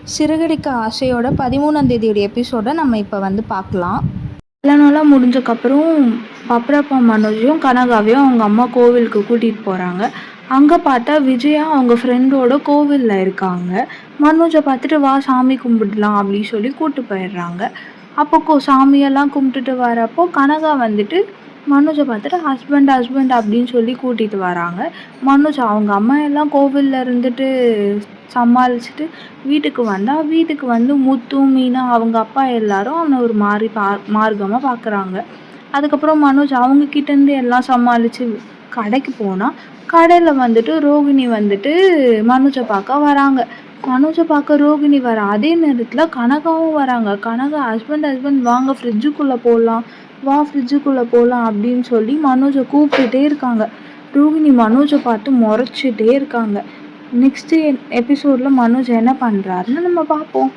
சிறகடிக்க ஆசையோட 13ஆம் தேதியோட எபிசோடை நம்ம இப்போ வந்து பார்க்கலாம். நல்ல நாளாக முடிஞ்சக்கப்புறம் பப்ரப்பா மனோஜையும் கனகாவையும் அவங்க அம்மா கோவிலுக்கு கூட்டிகிட்டு போகிறாங்க. அங்கே பார்த்தா விஜயா அவங்க ஃப்ரெண்டோட கோவிலில் இருக்காங்க. மனோஜை பார்த்துட்டு வா சாமி கும்பிடலாம் அப்படின்னு சொல்லி கூப்பிட்டு போயிடுறாங்க. அப்போ சாமியெல்லாம் கும்பிட்டுட்டு வரப்போ கனகா வந்துட்டு மனோஜை பார்த்துட்டு ஹஸ்பண்ட் ஹஸ்பண்ட் அப்படின்னு சொல்லி கூட்டிகிட்டு வராங்க. மனோஜ் அவங்க அம்மா எல்லாம் கோவிலில் இருந்துட்டு சமாளிச்சுட்டு வீட்டுக்கு வந்து முத்து மீனா அவங்க அப்பா எல்லாரும் அவனை ஒரு மாதிரி மார்க்கமாக பார்க்குறாங்க. அதுக்கப்புறம் மனோஜ் அவங்கக்கிட்டேருந்து எல்லாம் சமாளித்து கடைக்கு போனால் கடையில் வந்துட்டு ரோகிணி வந்துட்டு மனோஜை பார்க்க வராங்க. மனோஜை பார்க்க ரோகிணி வர அதே நேரத்தில் கனகாவும் வராங்க. கனகா ஹஸ்பண்ட் வாங்க ஃப்ரிட்ஜுக்குள்ளே போகலாம், வா ஃப்ரிட்ஜுக்குள்ளே போகலாம் அப்படின்னு சொல்லி மனோஜை கூப்பிட்டுட்டே இருக்காங்க. ரோகிணி மனோஜை பார்த்து முறைச்சிட்டே இருக்காங்க. நெக்ஸ்ட்டு எபிசோடில் மனோஜ் என்ன பண்ணுறாருன்னு நம்ம பார்ப்போம்.